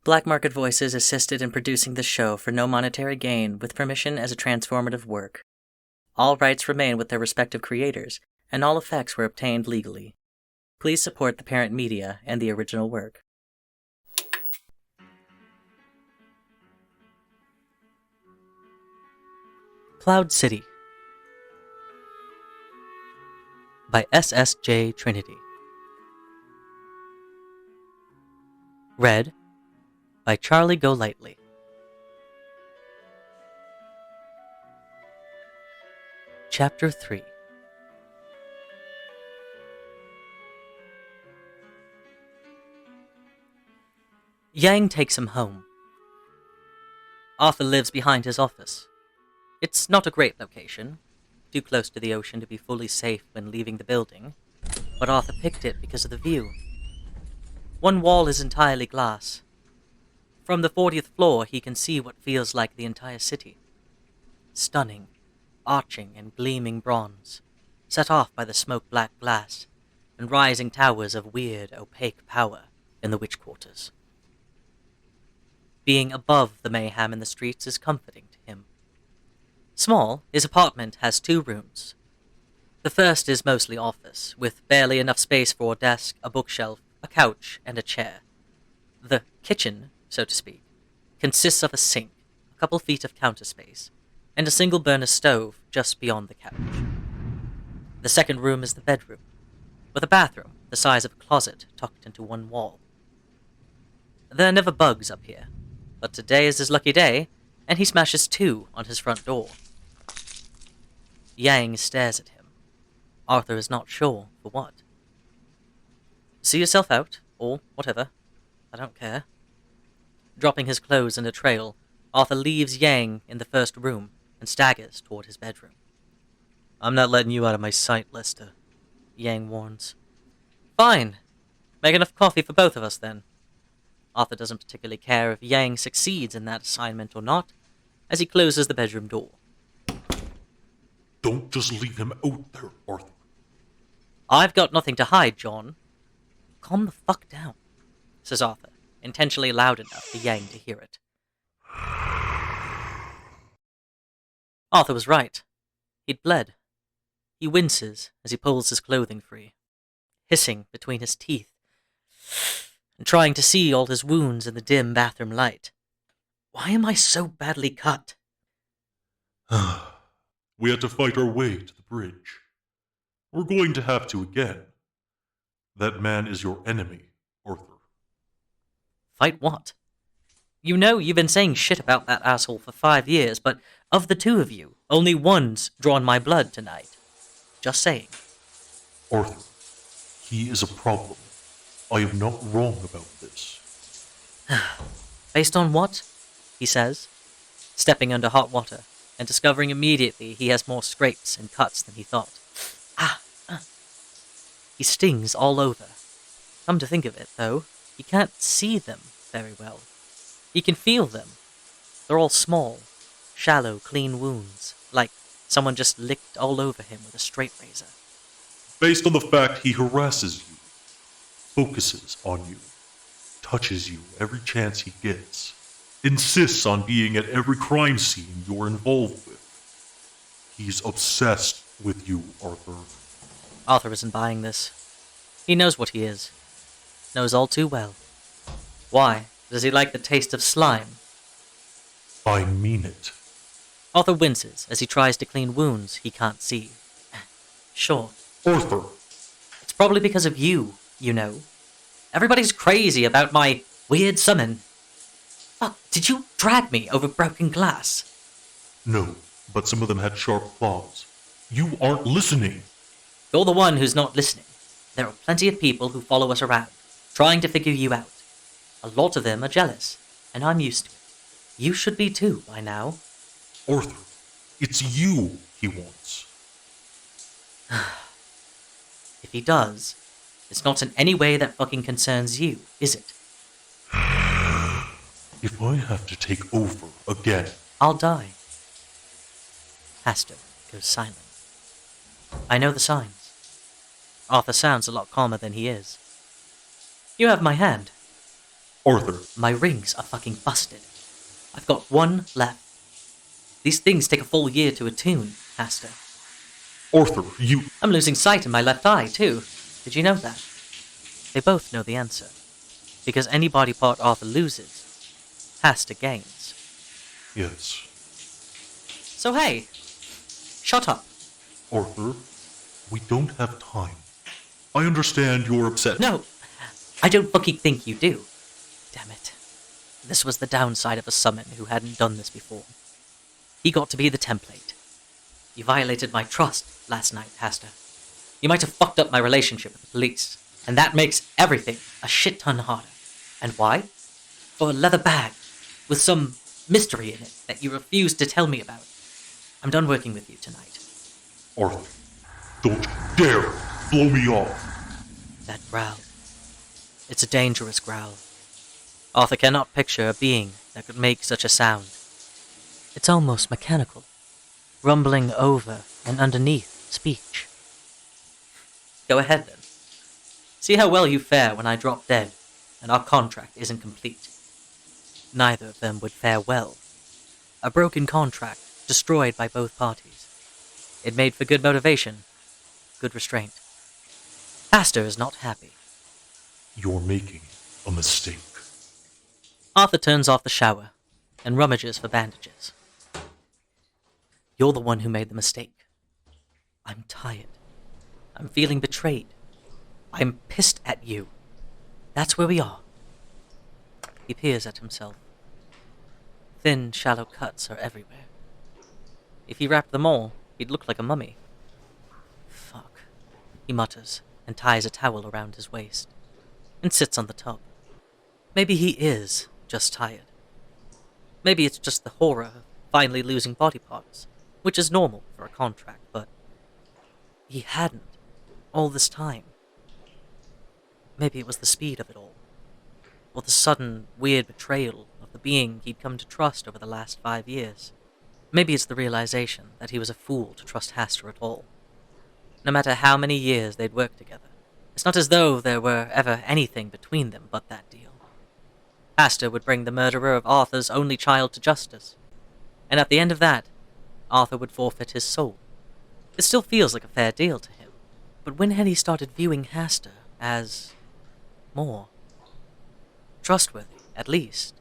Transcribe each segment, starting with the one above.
Black Market Voices assisted in producing the show for no monetary gain with permission as a transformative work. All rights remain with their respective creators, and all effects were obtained legally. Please support the parent media and the original work. Cloud City by SSJTrinity. Read by Charliegolightly. Chapter 3. Yang takes him home. Arthur lives behind his office. It's not a great location, too close to the ocean to be fully safe when leaving the building, but Arthur picked it because of the view. One wall is entirely glass. From the 40th floor, he can see what feels like the entire city. Stunning, arching and gleaming bronze, set off by the smoke-black glass, and rising towers of weird, opaque power in the witch quarters. Being above the mayhem in the streets is comforting to him. Small, his apartment has 2 rooms. The first is mostly office, with barely enough space for a desk, a bookshelf, a couch, and a chair. The kitchen, so to speak, consists of a sink, a couple feet of counter space, and a single-burner stove just beyond the couch. The second room is the bedroom, with a bathroom the size of a closet tucked into one wall. There are never bugs up here, but today is his lucky day, and he smashes 2 on his front door. Yang stares at him. Arthur is not sure for what. See yourself out, or whatever. I don't care. Dropping his clothes in a trail, Arthur leaves Yang in the first room and staggers toward his bedroom. I'm not letting you out of my sight, Lester, Yang warns. Fine. Make enough coffee for both of us, then. Arthur doesn't particularly care if Yang succeeds in that assignment or not, as he closes the bedroom door. Don't just leave him out there, Arthur. I've got nothing to hide, John. Calm the fuck down, says Arthur, intentionally loud enough for Yang to hear it. Arthur was right. He'd bled. He winces as he pulls his clothing free, hissing between his teeth, and trying to see all his wounds in the dim bathroom light. Why am I so badly cut? We had to fight our way to the bridge. We're going to have to again. That man is your enemy, Arthur. Fight what? You know you've been saying shit about that asshole for 5 years, but of the 2 of you, only one's drawn my blood tonight. Just saying. Arthur, he is a problem. I am not wrong about this. Based on what? He says, stepping under hot water, and discovering immediately he has more scrapes and cuts than he thought. He stings all over. Come to think of it, though, he can't see them very well. He can feel them. They're all small, shallow, clean wounds, like someone just licked all over him with a straight razor. Based on the fact he harasses you, focuses on you, touches you every chance he gets, insists on being at every crime scene you're involved with. He's obsessed with you, Arthur. Arthur isn't buying this. He knows what he is. Knows all too well. Why? Does he like the taste of slime? I mean it. Arthur winces as he tries to clean wounds he can't see. Sure. Arthur! It's probably because of you, you know. Everybody's crazy about my weird summon. Fuck, did you drag me over broken glass? No, but some of them had sharp claws. You aren't listening. You're the one who's not listening. There are plenty of people who follow us around, trying to figure you out. A lot of them are jealous, and I'm used to it. You should be too, by now. Arthur, it's you he wants. If he does, it's not in any way that fucking concerns you, is it? If I have to take over again... I'll die. Hastur goes silent. I know the signs. Arthur sounds a lot calmer than he is. You have my hand. Arthur, My rings are fucking busted. I've got one left. These things take a full year to attune, Aster. Arthur, you... I'm losing sight in my left eye, too. Did you know that? They both know the answer. Because any body part Arthur loses, Aster gains. Yes. So hey, shut up. Arthur, we don't have time. I understand you're upset. No, I don't fucking think you do. Damn it. This was the downside of a summon who hadn't done this before. He got to be the template. You violated my trust last night, Aster. You might have fucked up my relationship with the police, and that makes everything a shit ton harder. And why? For a leather bag with some mystery in it that you refused to tell me about. I'm done working with you tonight. Arthur, don't you dare blow me off. That growl. It's a dangerous growl. Arthur cannot picture a being that could make such a sound. It's almost mechanical, rumbling over and underneath speech. Go ahead then. See how well you fare when I drop dead and our contract isn't complete. Neither of them would fare well. A broken contract, destroyed by both parties. It made for good motivation, good restraint. Aster is not happy. You're making a mistake. Arthur turns off the shower and rummages for bandages. You're the one who made the mistake. I'm tired. I'm feeling betrayed. I'm pissed at you. That's where we are. He peers at himself. Thin, shallow cuts are everywhere. If he wrapped them all, he'd look like a mummy. Fuck, he mutters and ties a towel around his waist and sits on the tub. Maybe he is just tired. Maybe it's just the horror of finally losing body parts, which is normal for a contract, but he hadn't all this time. Maybe it was the speed of it all, or the sudden, weird betrayal of the being he'd come to trust over the last 5 years. Maybe it's the realization that he was a fool to trust Aster at all. No matter how many years they'd worked together, it's not as though there were ever anything between them but that deal. Aster would bring the murderer of Arthur's only child to justice, and at the end of that, Arthur would forfeit his soul. It still feels like a fair deal to him, but when had he started viewing Aster as more trustworthy, at least?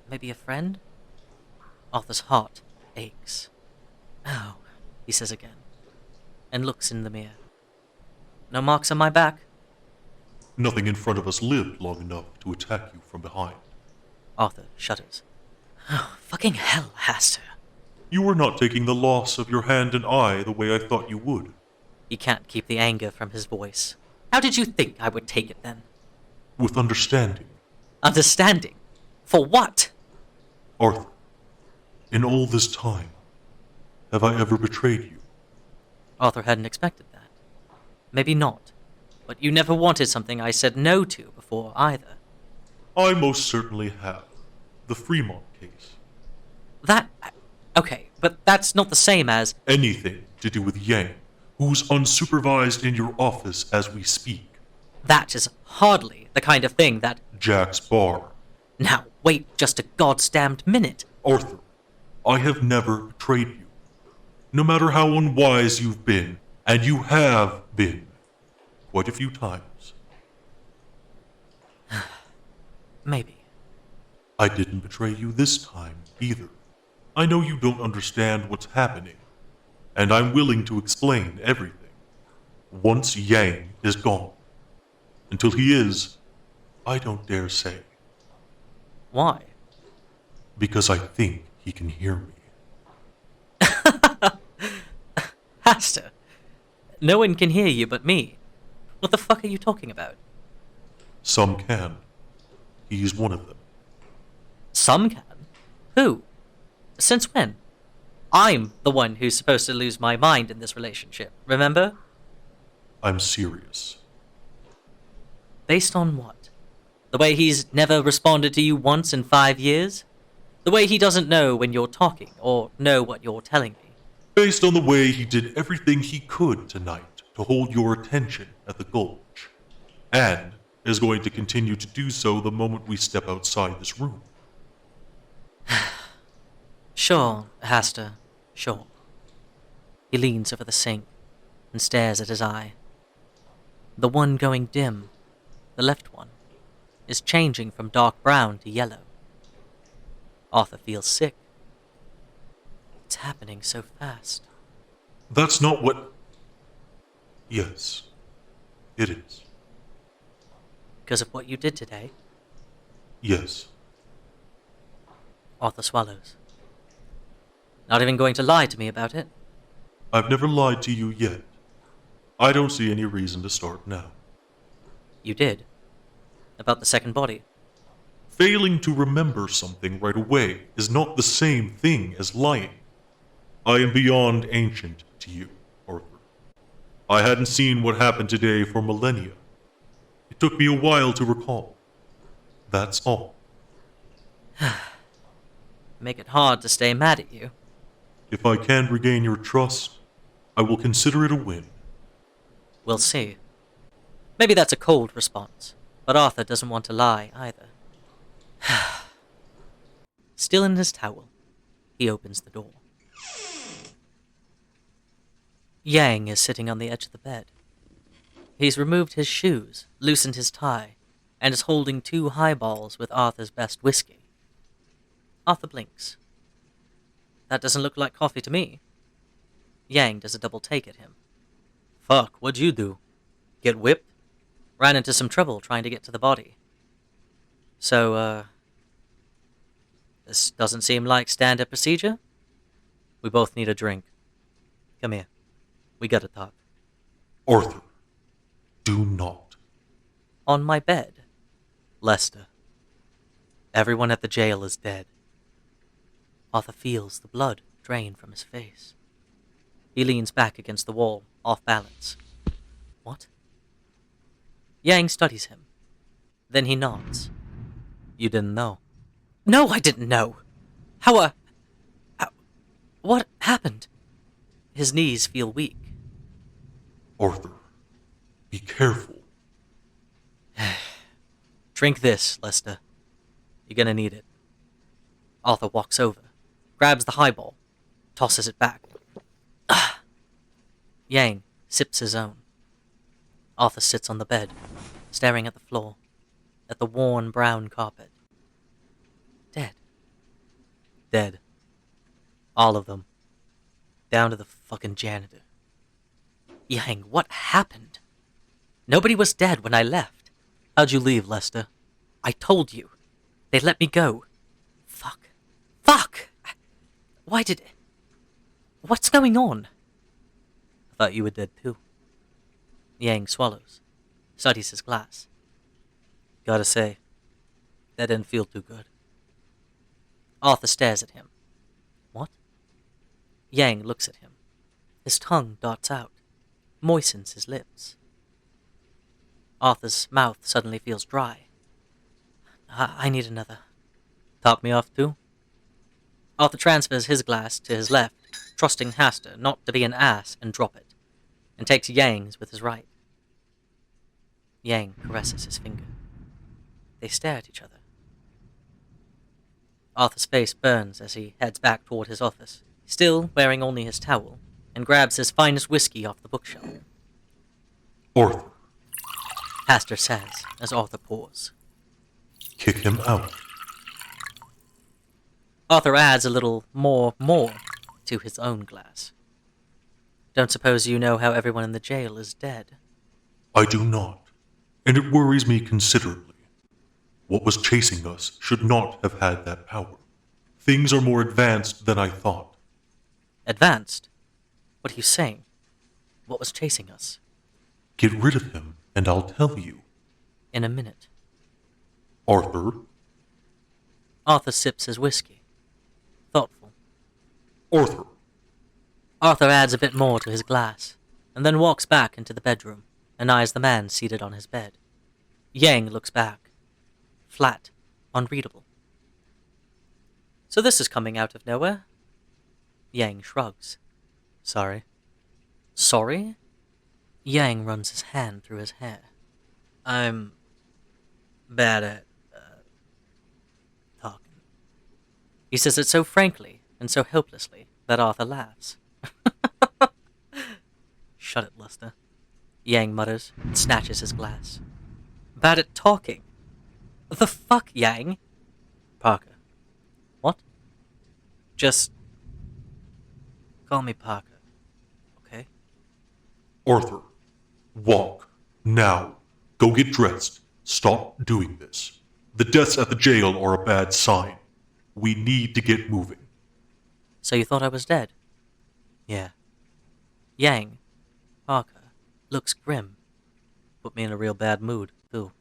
Maybe a friend? Arthur's heart aches. Oh, he says again, and looks in the mirror. No marks on my back? Nothing in front of us lived long enough to attack you from behind. Arthur shudders. Oh, fucking hell, Aster. You were not taking the loss of your hand and eye the way I thought you would. He can't keep the anger from his voice. How did you think I would take it then? With understanding. Understanding? For what? Arthur, in all this time, have I ever betrayed you? Arthur hadn't expected that. Maybe not. But you never wanted something I said no to before either. I most certainly have. The Fremont case. That... Okay, but that's not the same as... Anything to do with Yang, who's unsupervised in your office as we speak. That is hardly the kind of thing that... Jack's bar. Now, wait just a goddamned minute. Arthur, I have never betrayed you. No matter how unwise you've been, and you have been, quite a few times. Maybe. I didn't betray you this time, either. I know you don't understand what's happening, and I'm willing to explain everything. Once Yang is gone. Until he is, I don't dare say. Why? Because I think he can hear me. Aster, no one can hear you but me. What the fuck are you talking about? Some can. He's one of them. Some can? Who? Since when? I'm the one who's supposed to lose my mind in this relationship, remember? I'm serious. Based on what? The way he's never responded to you once in 5 years? The way he doesn't know when you're talking, or know what you're telling me? Based on the way he did everything he could tonight to hold your attention at the Gulch. And is going to continue to do so the moment we step outside this room. Sure, Haster, sure. He leans over the sink and stares at his eye. The one going dim, the left one, is changing from dark brown to yellow. Arthur feels sick. It's happening so fast. That's not what... Yes, it is. Because of what you did today? Yes. Arthur swallows. Not even going to lie to me about it? I've never lied to you yet. I don't see any reason to start now. You did. About the second body. Failing to remember something right away is not the same thing as lying. I am beyond ancient to you, Arthur. I hadn't seen what happened today for millennia. It took me a while to recall. That's all. Make it hard to stay mad at you. If I can regain your trust, I will consider it a win. We'll see. Maybe that's a cold response, but Arthur doesn't want to lie either. Still in his towel, he opens the door. Yang is sitting on the edge of the bed. He's removed his shoes, loosened his tie, and is holding 2 highballs with Arthur's best whiskey. Arthur blinks. That doesn't look like coffee to me. Yang does a double take at him. Fuck, what'd you do? Get whipped? Ran into some trouble trying to get to the body. So, this doesn't seem like standard procedure? We both need a drink. Come here. We gotta talk. Arthur, do not. On my bed. Lester. Everyone at the jail is dead. Arthur feels the blood drain from his face. He leans back against the wall, off balance. What? Yang studies him. Then he nods. You didn't know. No, I didn't know. How, what happened? His knees feel weak. Arthur, be careful. Drink this, Lester. You're gonna need it. Arthur walks over, grabs the highball, tosses it back. Yang sips his own. Arthur sits on the bed, staring at the floor, at the worn brown carpet. Dead. Dead. All of them. Down to the fucking janitor. Yang, what happened? Nobody was dead when I left. How'd you leave, Lester? I told you. They let me go. Fuck. Fuck! Why did... What's going on? I thought you were dead too. Yang swallows, studies his glass. Gotta say, that didn't feel too good. Arthur stares at him. What? Yang looks at him. His tongue darts out, moistens his lips. Arthur's mouth suddenly feels dry. I need another. Top me off too? Arthur transfers his glass to his left, trusting Haster not to be an ass and drop it, and takes Yang's with his right. Yang caresses his finger. They stare at each other. Arthur's face burns as he heads back toward his office, still wearing only his towel, and grabs his finest whiskey off the bookshelf. Arthur. Haster says as Arthur pours. Kick him out. Arthur adds a little more to his own glass. Don't suppose you know how everyone in the jail is dead? I do not, and it worries me considerably. What was chasing us should not have had that power. Things are more advanced than I thought. Advanced? What are you saying? What was chasing us? Get rid of him, and I'll tell you. In a minute. Arthur? Arthur sips his whiskey. Thoughtful. Arthur! Arthur adds a bit more to his glass, and then walks back into the bedroom and eyes the man seated on his bed. Yang looks back. Flat. Unreadable. So this is coming out of nowhere? Yang shrugs. Sorry. Sorry? Yang runs his hand through his hair. I'm bad at talking. He says it so frankly and so helplessly that Arthur laughs. Shut it, Luster. Yang mutters and snatches his glass. Bad at talking? The fuck, Yang? Parker. What? Just call me Parker, okay? Arthur, walk. Now. Go get dressed. Stop doing this. The deaths at the jail are a bad sign. We need to get moving. So you thought I was dead? Yeah. Yang, Parker, looks grim. Put me in a real bad mood, too.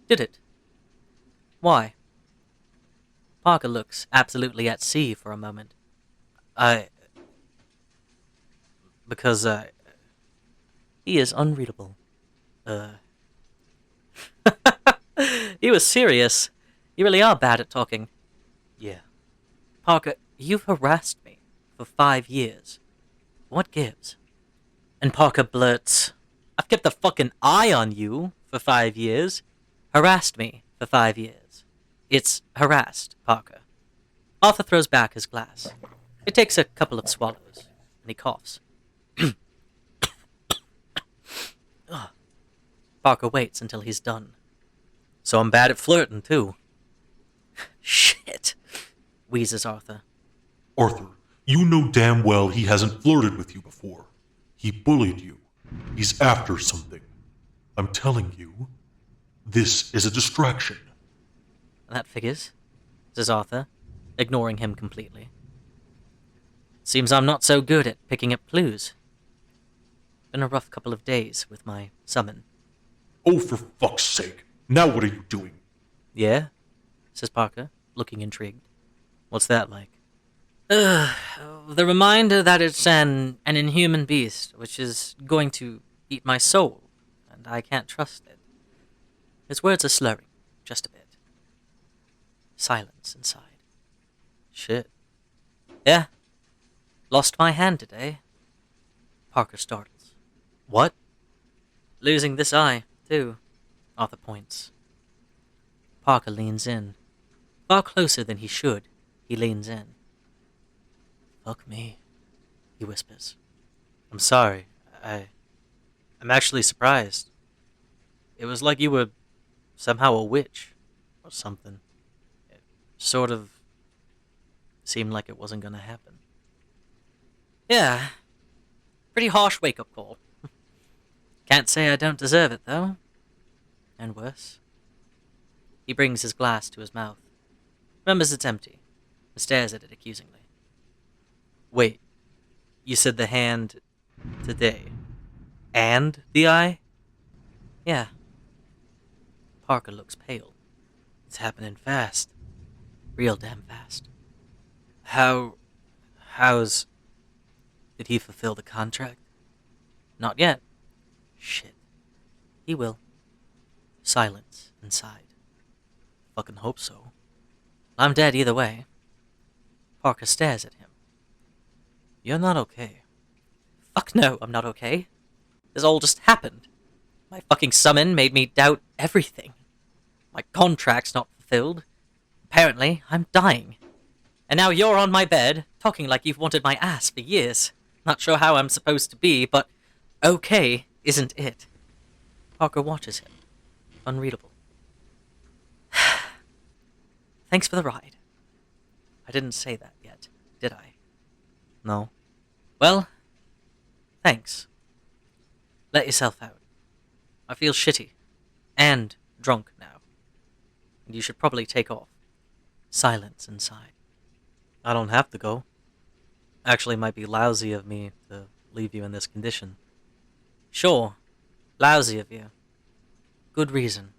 Did it? Why? Parker looks absolutely at sea for a moment. Because, he is unreadable. He was serious. You really are bad at talking. Yeah. Parker, you've harassed me for 5 years. What gives? And Parker blurts, I've kept a fucking eye on you for 5 years. Harassed me for 5 years. It's harassed, Parker. Arthur throws back his glass. It takes a couple of swallows, and he coughs. Parker waits until he's done. So I'm bad at flirting, too. Shit, wheezes Arthur. Arthur, you know damn well he hasn't flirted with you before. He bullied you. He's after something. I'm telling you, this is a distraction. That figures, says Arthur, ignoring him completely. Seems I'm not so good at picking up clues. Been a rough couple of days with my summon. Oh, for fuck's sake. Now what are you doing? Yeah? Says Parker, looking intrigued. What's that like? The reminder that it's an inhuman beast, which is going to eat my soul, and I can't trust it. His words are slurring, just a bit. Silence inside. Shit. Yeah. Lost my hand today. Parker startles. What? Losing this eye, too. Arthur points. Parker leans in. Far closer than he should, he leans in. Fuck me, he whispers. I'm sorry. I'm actually surprised. It was like you were somehow a witch or something. It sort of seemed like it wasn't gonna happen. Yeah. Pretty harsh wake-up call. Can't say I don't deserve it, though. And worse. He brings his glass to his mouth, remembers it's empty, and stares at it accusingly. Wait, you said the hand today, and the eye? Yeah. Parker looks pale. It's happening fast. Real damn fast. How's... Did he fulfill the contract? Not yet. Shit. He will. Silence inside. Fucking hope so. I'm dead either way. Parker stares at him. You're not okay. Fuck no, I'm not okay. This all just happened. My fucking summon made me doubt everything. My contract's not fulfilled. Apparently, I'm dying. And now you're on my bed, talking like you've wanted my ass for years. Not sure how I'm supposed to be, but okay isn't it. Parker watches him. Unreadable. Thanks for the ride. I didn't say that yet, did I? No. Well, thanks. Let yourself out. I feel shitty. And drunk now. And you should probably take off. Silence inside. I don't have to go. Actually, might be lousy of me to leave you in this condition. Sure. Lousy of you. Good reason.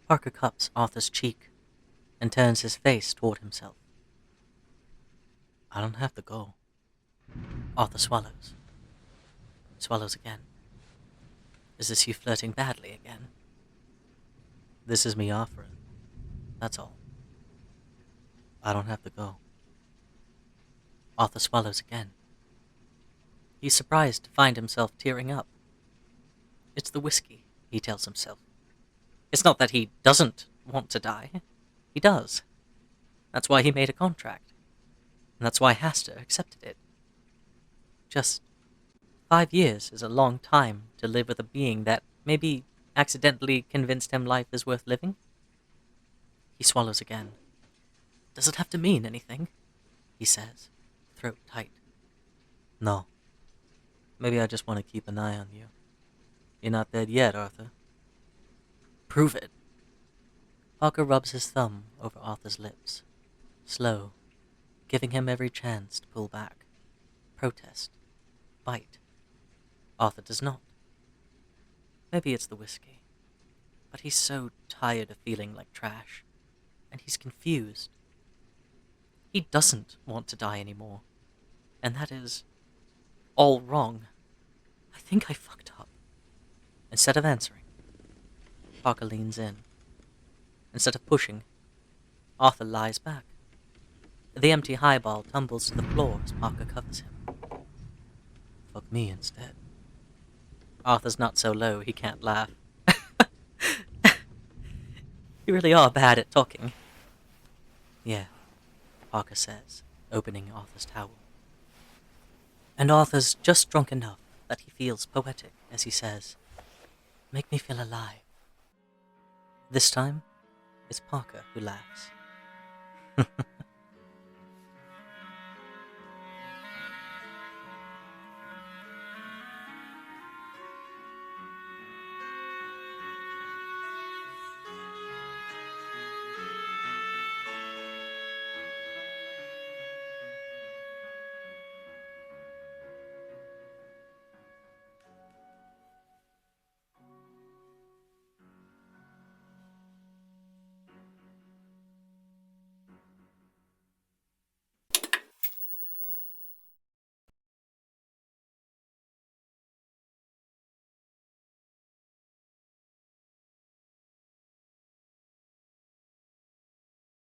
Parker cups Arthur's cheek and turns his face toward himself. I don't have to go. Arthur swallows. Swallows again. Is this you flirting badly again? This is me offering. That's all. I don't have to go. Arthur swallows again. He's surprised to find himself tearing up. It's the whiskey, he tells himself. It's not that he doesn't want to die. He does. That's why he made a contract. And that's why Hasta accepted it. Just 5 years is a long time to live with a being that maybe accidentally convinced him life is worth living. He swallows again. Does it have to mean anything? He says, throat tight. No. Maybe I just want to keep an eye on you. You're not dead yet, Arthur. Prove it. Parker rubs his thumb over Arthur's lips. Slow, giving him every chance to pull back, protest, bite. Arthur does not. Maybe it's the whiskey, but he's so tired of feeling like trash, and he's confused. He doesn't want to die anymore, and that is all wrong. I think I fucked up. Instead of answering, Parker leans in. Instead of pushing, Arthur lies back. The empty highball tumbles to the floor as Parker covers him. Fuck me instead. Arthur's not so low he can't laugh. You really are bad at talking. Yeah, Parker says, opening Arthur's towel. And Arthur's just drunk enough that he feels poetic as he says, "Make me feel alive." This time, it's Parker who laughs.